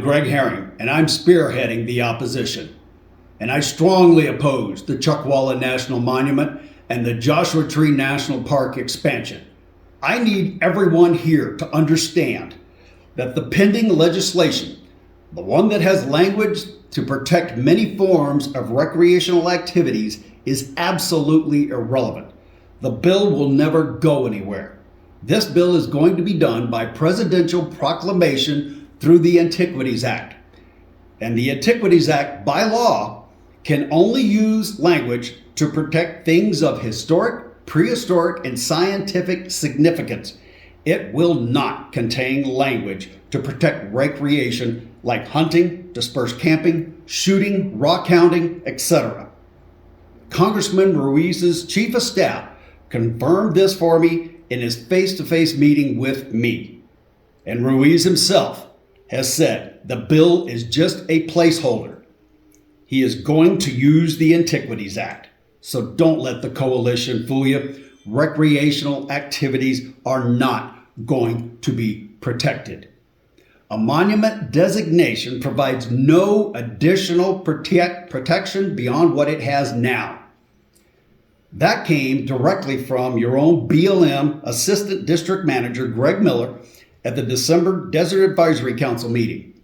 Greg Herring, and I'm spearheading the opposition. And I strongly oppose the Chuckwalla National Monument and the Joshua Tree National Park expansion. I need everyone here to understand that the pending legislation, the one that has language to protect many forms of recreational activities, is absolutely irrelevant. The bill will never go anywhere. This bill is going to be done by presidential proclamation through the Antiquities Act. And the Antiquities Act, by law, can only use language to protect things of historic, prehistoric, and scientific significance. It will not contain language to protect recreation like hunting, dispersed camping, shooting, rock hounding, etc. Congressman Ruiz's chief of staff confirmed this for me in his face-to-face meeting with me. And Ruiz himself has said the bill is just a placeholder. He is going to use the Antiquities Act. So don't let the coalition fool you. Recreational activities are not going to be protected. A monument designation provides no additional protection beyond what it has now. That came directly from your own BLM Assistant District Manager, Greg Miller, at the December Desert Advisory Council meeting.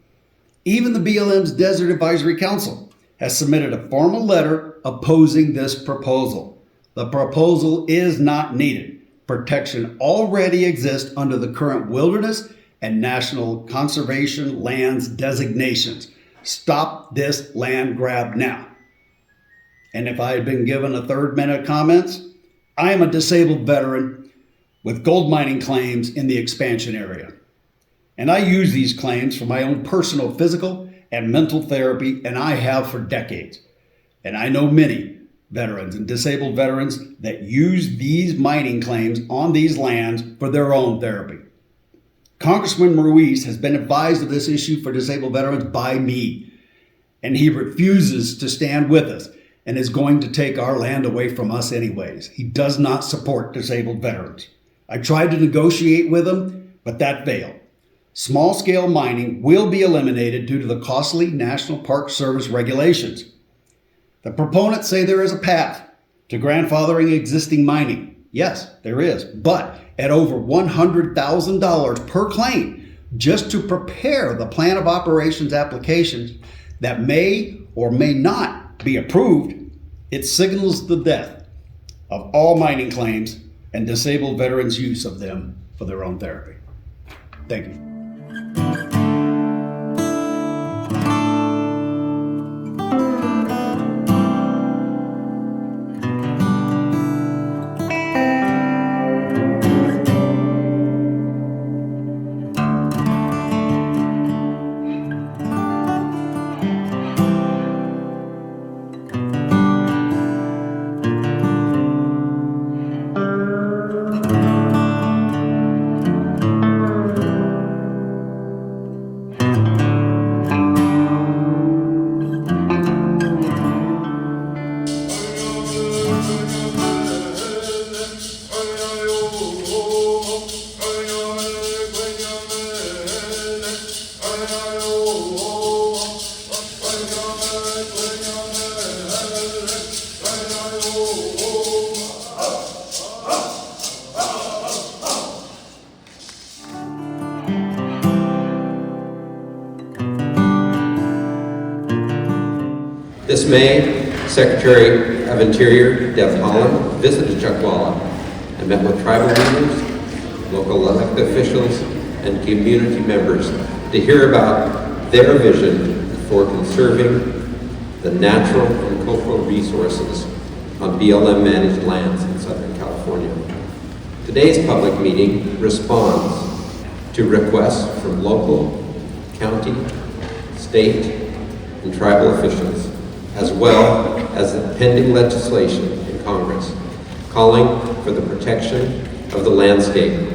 Even the BLM's Desert Advisory Council has submitted a formal letter opposing this proposal. The proposal is not needed. Protection already exists under the current wilderness and national conservation lands designations. Stop this land grab now. And if I had been given a third-minute comments, I am a disabled veteran with gold mining claims in the expansion area. And I use these claims for my own personal physical and mental therapy, and I have for decades. And I know many veterans and disabled veterans that use these mining claims on these lands for their own therapy. Congressman Ruiz has been advised of this issue for disabled veterans by me, and he refuses to stand with us and is going to take our land away from us anyways. He does not support disabled veterans. I tried to negotiate with him, but that failed. Small-scale mining will be eliminated due to the costly National Park Service regulations. The proponents say there is a path to grandfathering existing mining. Yes, there is, but at over $100,000 per claim just to prepare the plan of operations applications that may or may not be approved, it signals the death of all mining claims and disabled veterans' use of them for their own therapy. Thank you. This May, Secretary of Interior Dept visited Chuckwalla and met with tribal leaders, local elected officials, and community members to hear about their vision for conserving the natural and cultural resources on BLM-managed lands in Southern California. Today's public meeting responds to requests from local, county, state, and tribal officials, as well as the pending legislation in Congress calling for the protection of the landscape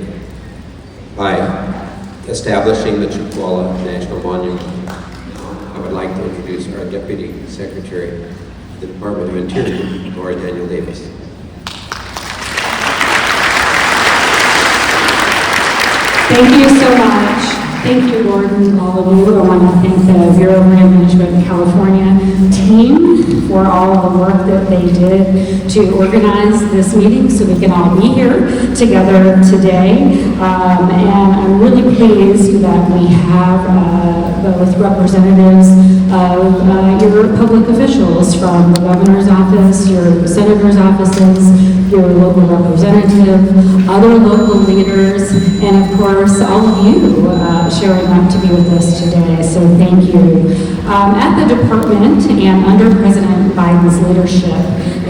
by establishing the Chuckwalla National Monument. I would like to introduce our Deputy Secretary of the Department of Interior, Lori Daniel Davis. Thank you so much. Thank you, Gordon, and all of you. I want to thank the Bureau of Land Management California team for all the work that they did to organize this meeting so we can all be here together today. And I'm really pleased that we have both representatives of your public officials from the governor's office, your senator's offices, your local representative, other local leaders, and of course, all of you showing up to be with us today, so thank you. At the department and under President Biden's leadership,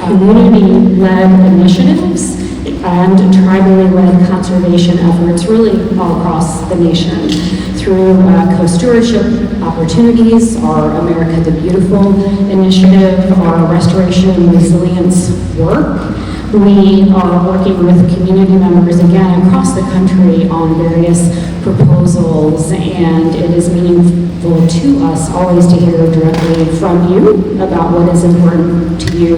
community-led initiatives and tribally-led conservation efforts really all across the nation through co-stewardship opportunities, our America the Beautiful initiative, our restoration and resilience work. We are working with community members again across the country on various proposals, and it is meaningful to us always to hear directly from you about what is important to you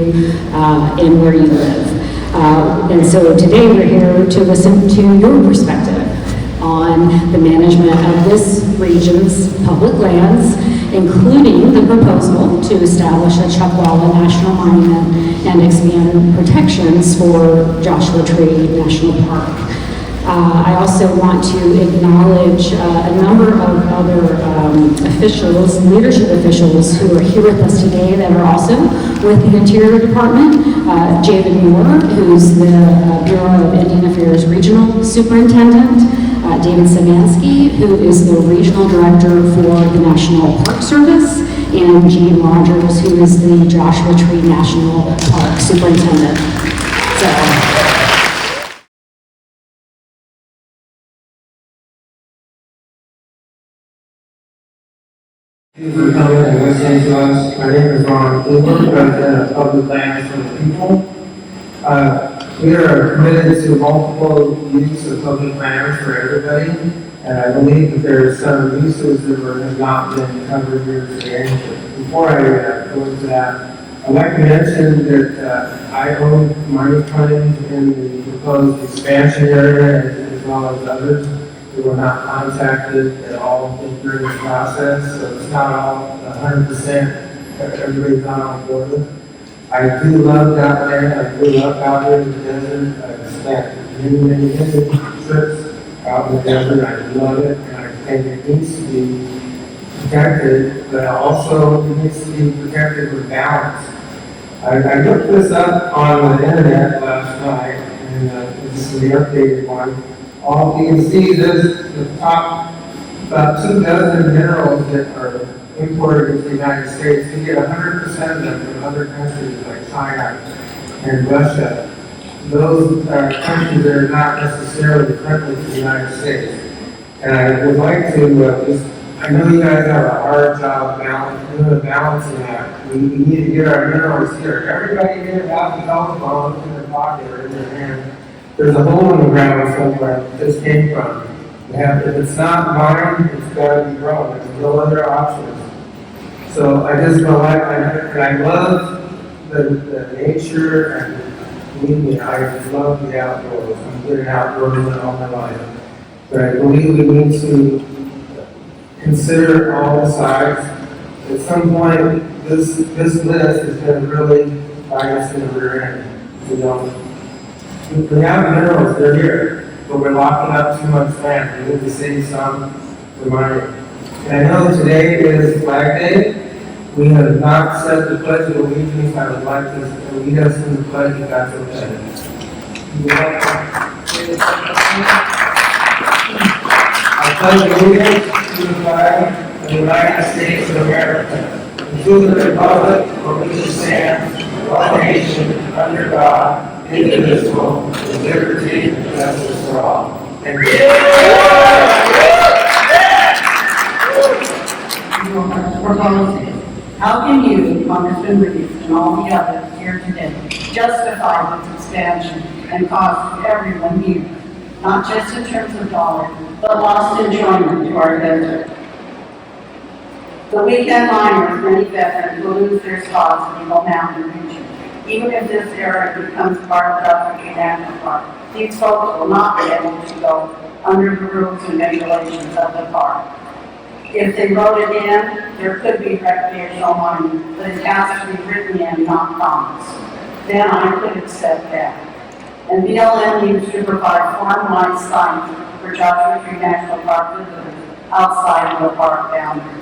and where you live. And so today we're here to listen to your perspective on the management of this region's public lands, including the proposal to establish a Chuckwalla National Monument and expand protections for Joshua Tree National Park. I also want to acknowledge a number of other officials, leadership officials who are here with us today that are also with the Interior Department. David Moore, who's the Bureau of Indian Affairs Regional Superintendent. David Savansky, who is the Regional Director for the National Park Service, and Gene Rogers, who is the Joshua Tree National Park Superintendent. Thank you for coming and listening to us. My name is Ron Kluber, President of Public Lands for the People. We are committed to multiple use of public lands for everybody, and I believe that there are some uses that have not been covered here today. Before I go into that, I'd like to mention that I own mining claims in the proposed expansion area as well as others. We were not contacted at all during this process, so it's not all 100%. Everybody's not on board with it. I do love that land. I grew up out here in the desert. I've spent many visiting trips out in the desert. I love it, and I think it needs to be protected, but also it needs to be protected with balance. I looked this up on the internet last night, and this is the updated one. All you can see is the top about 2 dozen minerals that are imported into the United States. We get 100% of them from other countries like China and Russia. Those are countries that are not necessarily friendly to the United States. And I would like to I know you guys have a hard job balancing that. We need to get our minerals here. Everybody here has a telephone in their pocket or in their hand. There's a hole in the ground somewhere that this came from. If it's not mined, it's got to be grown. There's no other options. So I just I love the nature and believe me, I love the outdoors. I've been an outdoorsman all my life. But I believe we need to consider all the sides. At some point, this list is going to really bite us in the rear end. You know, we have minerals, they're here, but we're locking up too much land. We need to save some for mining. And I know today is Flag Day. We have not said the Pledge of Allegiance. I would like to lead us in the pledge if that's okay. I pledge allegiance to the flag of the United States of America, and to the republic for which it stands, one nation, under God, indivisible, with liberty and justice for all. Thank you. How can you, Congressman Reeves, and all the others here today, justify this expansion and cost everyone here, not just in terms of dollars, but lost enjoyment to our desert? The weekend miners, many veterans, will lose their spots in the Eagle Mountain region. Even if this area becomes part of Joshua Tree National Park, these folks will not be able to go under the rules and regulations of the park. If they wrote it in, there could be recreational money, but it has to be written in, not promised. Then I could accept that. And BLM needs to provide formalized signs for Joshua Tree National Park visitors outside of the park boundaries.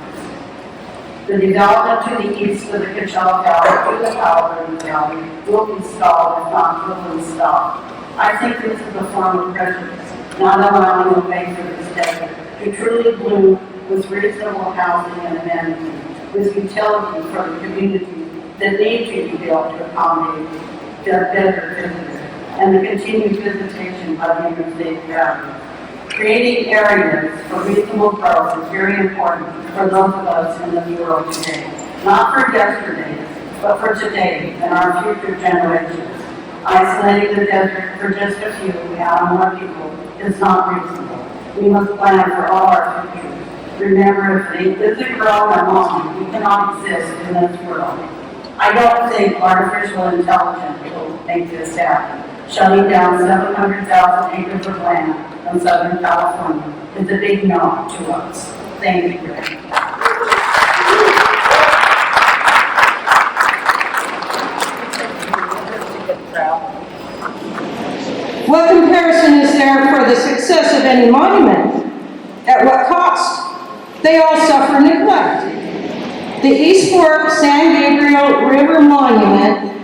The development to the east of the Chuckwalla Valley through the Palo Valley will be stalled, if not totally stopped. I think this is a form of prejudice, not allowing a way for this desert to truly bloom with reasonable housing and amenities, with utility for the community that need to be built to accommodate the desert visitors, and the continued visitation by the interstate travelers. Creating areas for reasonable growth is very important for those of us in the world today. Not for yesterday, but for today and our future generations. Isolating the desert for just a few and more people is not reasonable. We must plan for all our futures. Remember, if it isn't grown and long, we cannot exist in this world. I don't think artificial intelligence will make this happen. Shutting down 700,000 acres of land in Southern California is a big no to us. Thank you. What comparison is there for the success of any monument? At what cost? They all suffer neglect. The East Fork San Gabriel River Monument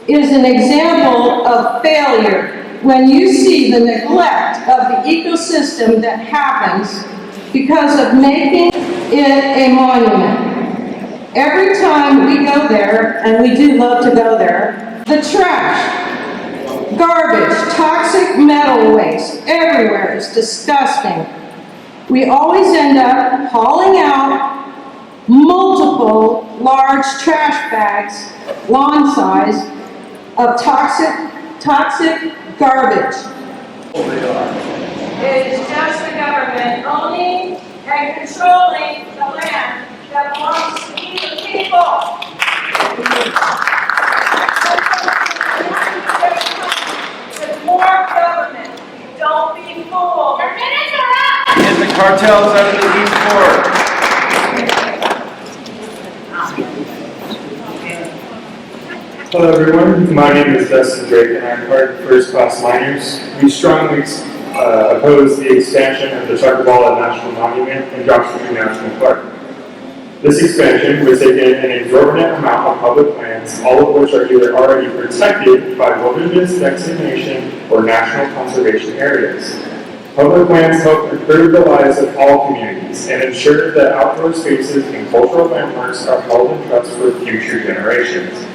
is an example of failure when you see the neglect of the ecosystem that happens because of making it a monument. Every time we go there, and we do love to go there, the trash, garbage, toxic metal waste everywhere is disgusting. We always end up hauling out multiple large trash bags, lawn size, of toxic garbage. It is just the government owning and controlling the land that belongs to the people. With more government, don't be fooled. Your minutes are up. Get the cartels out of the East Fork. Hello everyone, my name is Dustin Drake and I'm part of First Class Miners. We strongly oppose the expansion of the Chuckwalla National Monument and Joshua Tree National Park. This expansion would take in an exorbitant amount of public lands, all of which are either already protected by wilderness designation or national conservation areas. Public lands help improve the lives of all communities and ensure that outdoor spaces and cultural landmarks are held in trust for future generations.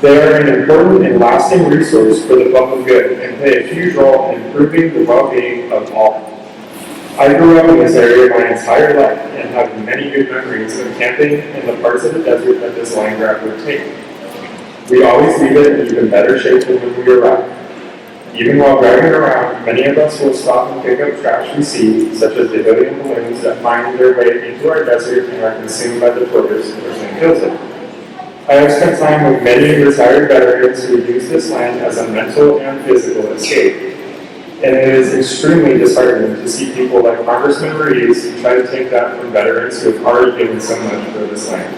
They are an important and lasting resource for the public good and play a huge role in improving the well-being of all. I grew up in this area my entire life and have many good memories of camping in the parts of the desert that this land grab would take. We always leave it in even better shape than when we arrived. Even while driving around, many of us will stop and pick up trash we see, such as the helium balloons that find their way into our desert and are consumed by the tortoise, which then kills it. I have spent time with many retired veterans who use this land as a mental and physical escape. And it is extremely disheartening to see people like Congressman Ruiz try to take that from veterans who have already given so much for this land.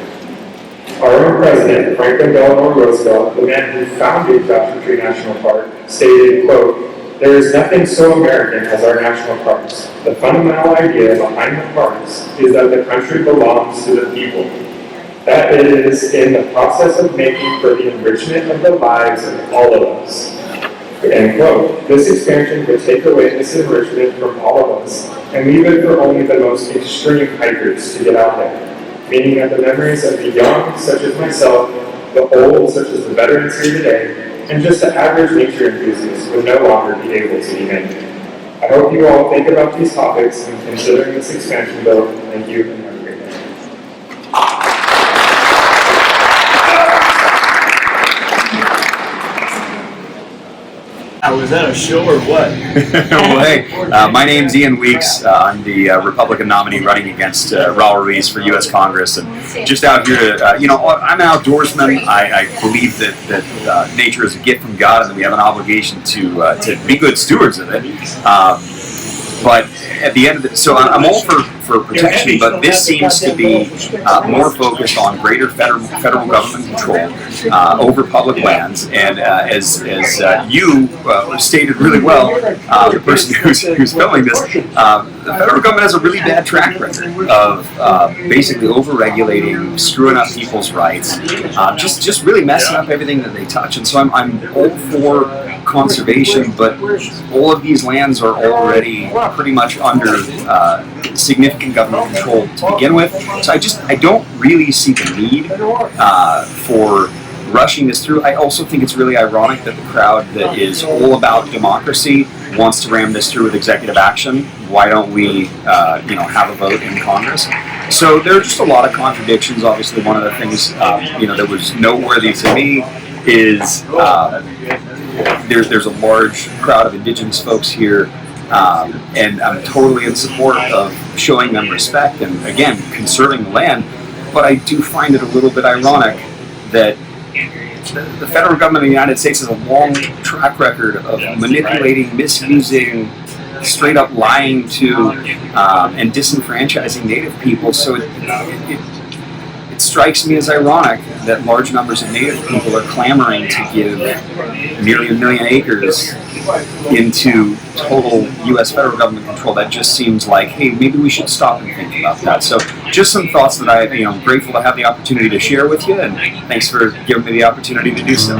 Our own president, Franklin Delano Roosevelt, the man who founded Joshua Tree National Park, stated, quote, "There is nothing so American as our national parks. The fundamental idea behind the parks is that the country belongs to the people. That it is in the process of making for the enrichment of the lives of all of us." End quote. This expansion would take away this enrichment from all of us and leave it for only the most extreme hikers to get out there, meaning that the memories of the young, such as myself, the old, such as the veterans here today, and just the average nature enthusiast would no longer be able to be made. I hope you all think about these topics and considering this expansion bill. Thank you and have a great day. Was that a show or what? Well, hey, my name's Ian Weeks. I'm the Republican nominee running against Raul Ruiz for U.S. Congress, and just out here to, I'm an outdoorsman. I believe that nature is a gift from God, and that we have an obligation to be good stewards of it. But at the end of it, so I'm all for protection, but this seems to be more focused on greater federal government control over public lands. And as you stated really well, the person who's filming this, the federal government has a really bad track record of basically over-regulating, screwing up people's rights, just really messing up everything that they touch. And so I'm all for conservation, but all of these lands are already pretty much under significant government control to begin with. So I don't really see the need for rushing this through. I also think it's really ironic that the crowd that is all about democracy wants to ram this through with executive action. Why don't we, have a vote in Congress? So there are just a lot of contradictions. Obviously, one of the things, that was noteworthy to me is there's a large crowd of Indigenous folks here, and I'm totally in support of showing them respect and, again, conserving the land. But I do find it a little bit ironic that the federal government of the United States has a long track record of manipulating, misusing, straight up lying to, and disenfranchising Native people. So it strikes me as ironic that large numbers of Native people are clamoring to give nearly 1 million acres into total U.S. federal government control. That just seems like, hey, maybe we should stop and think about that. So just some thoughts that I'm grateful to have the opportunity to share with you, and thanks for giving me the opportunity to do so.